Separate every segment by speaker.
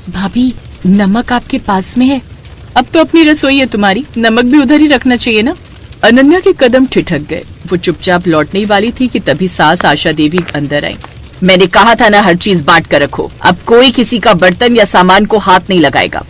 Speaker 1: भाभी, नमक आपके पास में है। अब तो अपनी रसोई है तुम्हारी, नमक भी उधर ही रखना चाहिए ना। अनन्या के कदम ठिठक गए। वो चुपचाप लौटने ही वाली थी कि तभी सास आशा देवी अंदर आई। मैंने कहा था ना, हर चीज बांट कर रखो, अब कोई किसी का बर्तन या सामान को हाथ नहीं लगाएगा।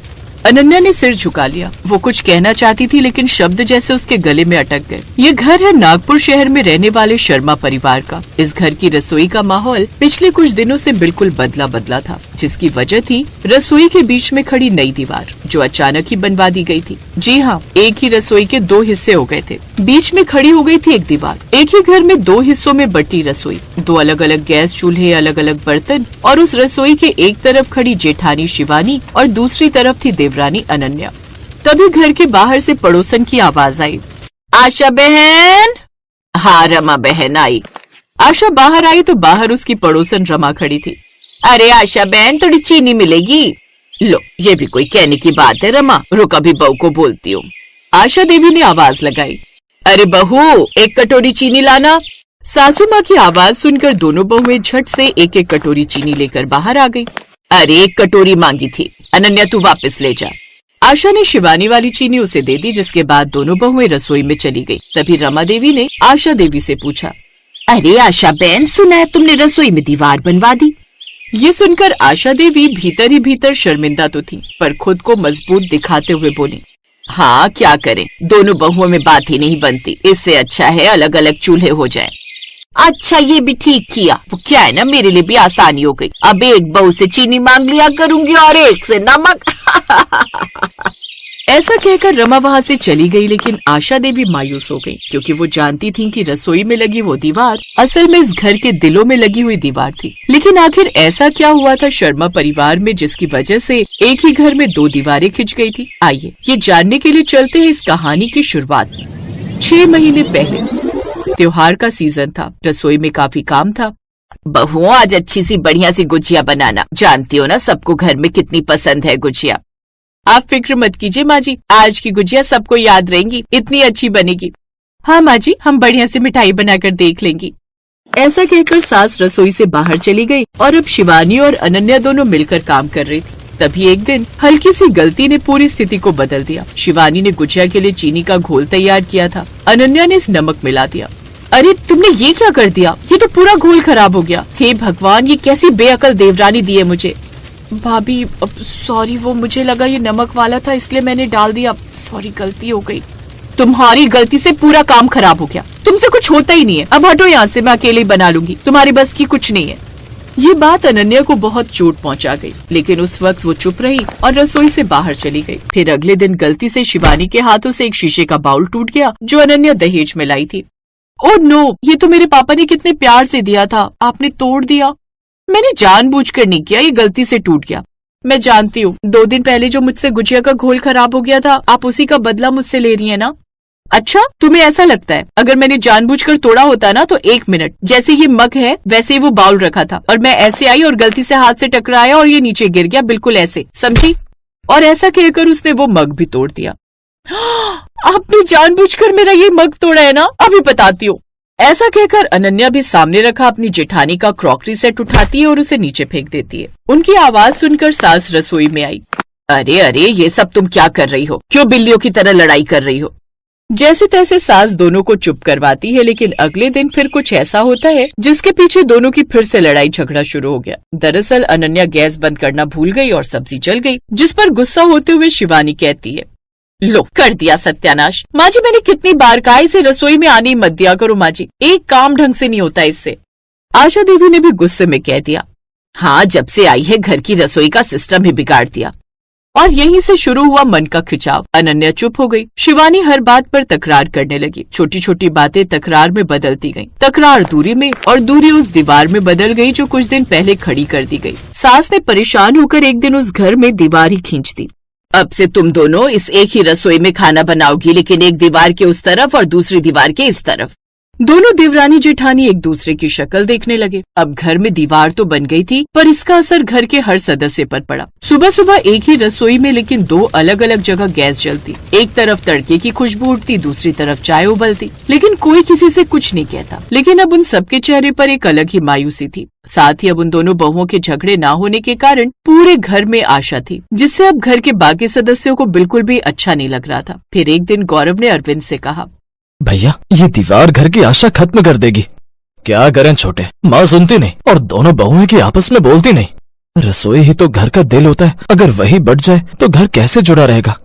Speaker 1: अनन्या ने सिर झुका लिया। वो कुछ कहना चाहती थी लेकिन शब्द जैसे उसके गले में अटक गए। ये घर है नागपुर शहर में रहने वाले शर्मा परिवार का। इस घर की रसोई का माहौल पिछले कुछ दिनों से बिल्कुल बदला बदला था, जिसकी वजह थी रसोई के बीच में खड़ी नई दीवार, जो अचानक ही बनवा दी गई थी। जी हाँ, एक ही रसोई के दो हिस्से हो गए थे। बीच में खड़ी हो गई थी एक दीवार। एक ही घर में दो हिस्सों में बटी रसोई, दो अलग अलग गैस चूल्हे, अलग अलग बर्तन, और उस रसोई के एक तरफ खड़ी जेठानी शिवानी और दूसरी तरफ थी देवरानी अनन्या। तभी घर के बाहर से पड़ोसन की आवाज आई, आशा बहन। हाँ, रमा बहन आई। आशा बाहर आई तो बाहर उसकी पड़ोसन रमा खड़ी थी। अरे आशा बहन, थोड़ी चीनी मिलेगी? लो, ये भी कोई कहने की बात है रमा, रुक अभी बहू को बोलती हूँ। आशा देवी ने आवाज लगाई, अरे बहू, एक कटोरी चीनी लाना। सासू माँ की आवाज सुनकर दोनों बहुएं झट से एक एक कटोरी चीनी लेकर बाहर आ गई। अरे एक कटोरी मांगी थी, अनन्या तू वापस ले जा। आशा ने शिवानी वाली चीनी उसे दे दी, जिसके बाद दोनों बहुएं रसोई में चली गई। तभी रमा देवी ने आशा देवी से पूछा, अरे आशा बहन, सुना है तुमने रसोई में दीवार बनवा दी? ये सुनकर आशा देवी भीतर ही भीतर शर्मिंदा तो थी, पर खुद को मजबूत दिखाते हुए बोली, हाँ क्या करें, दोनों बहुओं में बात ही नहीं बनती, इससे अच्छा है अलग अलग चूल्हे हो जाए। अच्छा, ये भी ठीक किया, वो क्या है ना, मेरे लिए भी आसानी हो गई। अब एक बहू से चीनी मांग लिया करूंगी और एक से नमक। ऐसा कहकर रमा वहाँ से चली गई, लेकिन आशा देवी मायूस हो गई, क्योंकि वो जानती थी कि रसोई में लगी वो दीवार असल में इस घर के दिलों में लगी हुई दीवार थी। लेकिन आखिर ऐसा क्या हुआ था शर्मा परिवार में, जिसकी वजह से एक ही घर में दो दीवारें खिंच गई थी? आइए ये जानने के लिए चलते हैं इस कहानी की शुरुआत में। 6 महीने पहले त्योहार का सीजन था। रसोई में काफी काम था। बहुओं, आज अच्छी सी बढ़िया सी गुजिया बनाना, जानती हो ना सबको घर में कितनी पसंद है गुजिया। आप फिक्र मत कीजिए माँ जी, आज की गुजिया सबको याद रहेंगी, इतनी अच्छी बनेगी। हाँ माँ जी, हम बढ़िया से मिठाई बनाकर देख लेंगी। ऐसा कहकर सास रसोई से बाहर चली गई और अब शिवानी और अनन्या दोनों मिलकर काम कर रही थी। तभी एक दिन हल्की सी गलती ने पूरी स्थिति को बदल दिया। शिवानी ने गुजिया के लिए चीनी का घोल तैयार किया था, अनन्या ने इस नमक मिला दिया। अरे तुमने ये क्या कर दिया, ये तो पूरा घोल खराब हो गया। हे भगवान, ये कैसी बेअकल देवरानी दी है मुझे। भाभी सॉरी, वो मुझे लगा ये नमक वाला था इसलिए मैंने डाल दिया, सॉरी गलती हो गई। तुम्हारी गलती से पूरा काम खराब हो गया, तुमसे कुछ होता ही नहीं है। अब हटो यहाँ से, मैं अकेले ही बना लूंगी, तुम्हारी बस की कुछ नहीं है। ये बात अनन्या को बहुत चोट पहुंचा गई, लेकिन उस वक्त वो चुप रही और रसोई से बाहर चली गई। फिर अगले दिन गलती से शिवानी के हाथों से एक शीशे का बाउल टूट गया, जो अनन्या दहेज में लाई थी। ओह नो, ये तो मेरे पापा ने कितने प्यार से दिया था, आपने तोड़ दिया। मैंने जानबूझकर नहीं किया, ये गलती से टूट गया। मैं जानती हूँ 2 दिन पहले जो मुझसे गुजिया का घोल खराब हो गया था, आप उसी का बदला मुझसे ले रही है ना? अच्छा, तुम्हें ऐसा लगता है? अगर मैंने जानबूझकर तोड़ा होता ना तो 1 मिनट, जैसे ये मग है वैसे ही वो बाउल रखा था, और मैं ऐसे आई और गलती से हाथ से टकराया और ये नीचे गिर गया, बिल्कुल ऐसे, समझी? और ऐसा कहकर उसने वो मग भी तोड़ दिया। आपने जानबूझकर मेरा ये मग तोड़ा है ना? अभी बताती हूँ। ऐसा कहकर अनन्या भी सामने रखा अपनी जेठानी का क्रॉकरी सेट उठाती है और उसे नीचे फेंक देती है। उनकी आवाज सुनकर सास रसोई में आई। अरे अरे, ये सब तुम क्या कर रही हो? क्यों बिल्लियों की तरह लड़ाई कर रही हो? जैसे तैसे सास दोनों को चुप करवाती है, लेकिन अगले दिन फिर कुछ ऐसा होता है जिसके पीछे दोनों की फिर से लड़ाई झगड़ा शुरू हो गया। दरअसल अनन्या गैस बंद करना भूल गई और सब्जी जल गई, जिस पर गुस्सा होते हुए शिवानी कहती है, लो कर दिया सत्यानाश। माँ जी, मैंने कितनी बार कहा इसे रसोई में आने मत दिया करो माँ जी, एक काम ढंग से नहीं होता इससे। आशा देवी ने भी गुस्से में कह दिया, हाँ जब से आई है घर की रसोई का सिस्टम ही बिगाड़ दिया। और यहीं से शुरू हुआ मन का खिंचाव। अनन्या चुप हो गई। शिवानी हर बात पर तकरार करने लगी। छोटी छोटी बातें तकरार में बदलती गईं। तकरार दूरी में और दूरी उस दीवार में बदल गई जो कुछ दिन पहले खड़ी कर दी गई। सास ने परेशान होकर एक दिन उस घर में दीवार ही खींच दी। अब से तुम दोनों इस एक ही रसोई में खाना बनाओगी, लेकिन एक दीवार के उस तरफ और दूसरी दीवार के इस तरफ। दोनों देवरानी जेठानी एक दूसरे की शक्ल देखने लगे। अब घर में दीवार तो बन गई थी, पर इसका असर घर के हर सदस्य पर पड़ा। सुबह सुबह एक ही रसोई में लेकिन दो अलग अलग जगह गैस जलती। एक तरफ तड़के की खुशबू उठती, दूसरी तरफ चाय उबलती, लेकिन कोई किसी से कुछ नहीं कहता। लेकिन अब उन सबके चेहरे पर एक अलग ही मायूसी थी। साथ ही अब उन दोनों बहुओं के झगड़े ना होने के कारण पूरे घर में आशा थी, जिससे अब घर के बाकी सदस्यों को बिल्कुल भी अच्छा नहीं लग रहा था। फिर एक दिन गौरव ने अरविंद से कहा,
Speaker 2: भैया ये दीवार घर की आशा खत्म कर देगी। क्या करें छोटे, माँ सुनती नहीं और दोनों बहुएं की आपस में बोलती नहीं। रसोई ही तो घर का दिल होता है, अगर वही बट जाए तो घर कैसे जुड़ा रहेगा।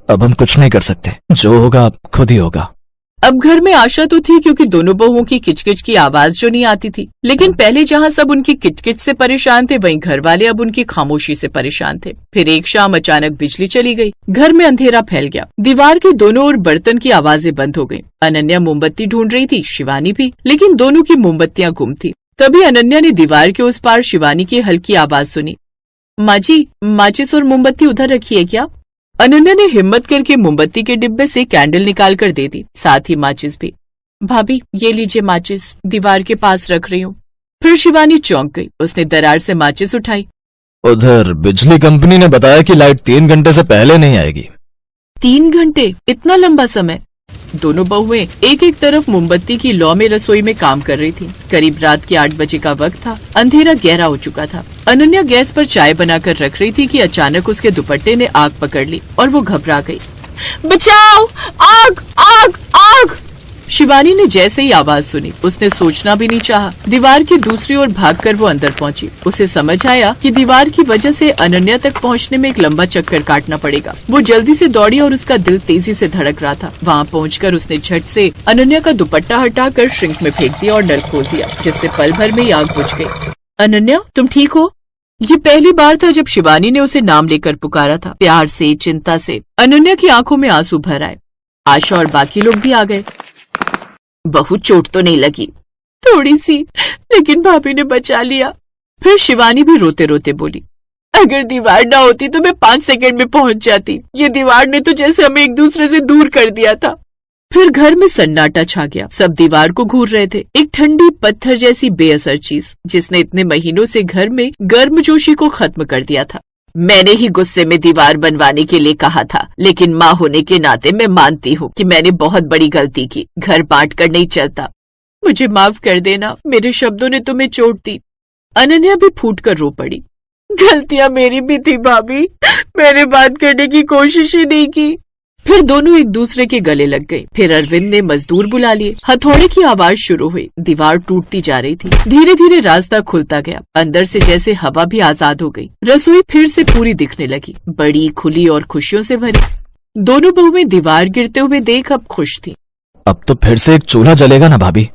Speaker 2: अब हम कुछ नहीं कर सकते, जो होगा खुद ही होगा।
Speaker 1: अब घर में आशा तो थी, क्योंकि दोनों बहुओं की किचकिच की आवाज जो नहीं आती थी। लेकिन पहले जहाँ सब उनकी किचकिच से परेशान थे, वहीं घर वाले अब उनकी खामोशी से परेशान थे। फिर एक शाम अचानक बिजली चली गई, घर में अंधेरा फैल गया। दीवार के दोनों ओर बर्तन की आवाजें बंद हो गयी। अनन्या मोमबत्ती ढूंढ रही थी, शिवानी भी, लेकिन दोनों की मोमबत्तियां गुम थी। तभी अनन्या ने दीवार के उस पार शिवानी की हल्की आवाज सुनी, माँ जी, माचिस और मोमबत्ती उधर रखी है क्या? अनन्या ने हिम्मत करके मोमबत्ती के डिब्बे से कैंडल निकाल कर दे दी, साथ ही माचिस भी। भाभी ये लीजिए माचिस, दीवार के पास रख रही हूँ। फिर शिवानी चौंक गई, उसने दरार से माचिस उठाई।
Speaker 2: उधर बिजली कंपनी ने बताया कि लाइट 3 घंटे से पहले नहीं आएगी।
Speaker 1: 3 घंटे? इतना लंबा समय? दोनों बहुएं एक एक तरफ मोमबत्ती की लौ में रसोई में काम कर रही थी। करीब रात के 8 बजे का वक्त था। अंधेरा गहरा हो चुका था। अनन्या गैस पर चाय बनाकर रख रही थी कि अचानक उसके दुपट्टे ने आग पकड़ ली और वो घबरा गई। बचाओ, आग आग आग! शिवानी ने जैसे ही आवाज सुनी, उसने सोचना भी नहीं चाहा। दीवार की दूसरी ओर भागकर वो अंदर पहुंची। उसे समझ आया कि दीवार की वजह से अनन्या तक पहुंचने में एक लंबा चक्कर काटना पड़ेगा। वो जल्दी से दौड़ी और उसका दिल तेजी से धड़क रहा था। वहाँ पहुंचकर उसने झट से अनन्या का दुपट्टा हटाकर श्रिंक में फेंक दिया और नल खोल दिया, जिससे पल भर में ही आग बुझ गई। अनन्या, तुम ठीक हो? ये पहली बार था जब शिवानी ने उसे नाम लेकर पुकारा था, प्यार से, चिंता से। अनन्या की आंखों में आंसू भर आए। आशा और बाकी लोग भी आ गए। बहुत चोट तो नहीं लगी? थोड़ी सी, लेकिन भाभी ने बचा लिया। फिर शिवानी भी रोते रोते बोली, अगर दीवार ना होती तो मैं 5 सेकंड में पहुंच जाती। ये दीवार ने तो जैसे हमें एक दूसरे से दूर कर दिया था। फिर घर में सन्नाटा छा गया। सब दीवार को घूर रहे थे, एक ठंडी पत्थर जैसी बेअसर चीज, जिसने इतने महीनों से घर में गर्मजोशी को खत्म कर दिया था। मैंने ही गुस्से में दीवार बनवाने के लिए कहा था, लेकिन माँ होने के नाते मैं मानती हूँ कि मैंने बहुत बड़ी गलती की। घर बांट कर नहीं चलता। मुझे माफ कर देना, मेरे शब्दों ने तुम्हें चोट दी। अनन्या भी फूट कर रो पड़ी। गलतियां मेरी भी थी भाभी, मैंने बात करने की कोशिश ही नहीं की। फिर दोनों एक दूसरे के गले लग गए। फिर अरविंद ने मजदूर बुला लिए। हथौड़े की आवाज शुरू हुई। दीवार टूटती जा रही थी। धीरे धीरे रास्ता खुलता गया। अंदर से जैसे हवा भी आजाद हो गई। रसोई फिर से पूरी दिखने लगी, बड़ी, खुली और खुशियों से भरी। दोनों बहुएं दीवार गिरते हुए देख अब खुश थी।
Speaker 2: अब तो फिर से एक चूल्हा जलेगा ना भाभी?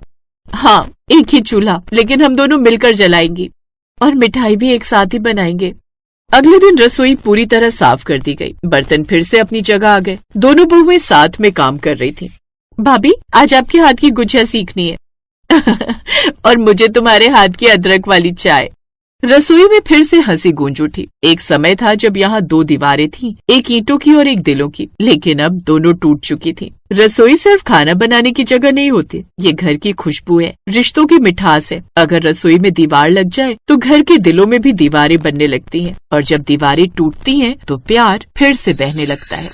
Speaker 1: हाँ, एक ही चूल्हा, लेकिन हम दोनों मिलकर जलाएंगी और मिठाई भी एक साथ ही बनाएंगे। अगले दिन रसोई पूरी तरह साफ कर दी गई। बर्तन फिर से अपनी जगह आ गए। दोनों बहुएं साथ में काम कर रही थीं। भाभी, आज आपके हाथ की गुजिया सीखनी है और मुझे तुम्हारे हाथ की अदरक वाली चाय। रसोई में फिर से हंसी गूंज उठी। एक समय था जब यहाँ 2 दीवारें थीं, एक ईंटों की और एक दिलों की, लेकिन अब दोनों टूट चुकी थीं। रसोई सिर्फ खाना बनाने की जगह नहीं होती, ये घर की खुशबू है, रिश्तों की मिठास है। अगर रसोई में दीवार लग जाए तो घर के दिलों में भी दीवारें बनने लगती हैं, और जब दीवारें टूटती हैं तो प्यार फिर से बहने लगता है।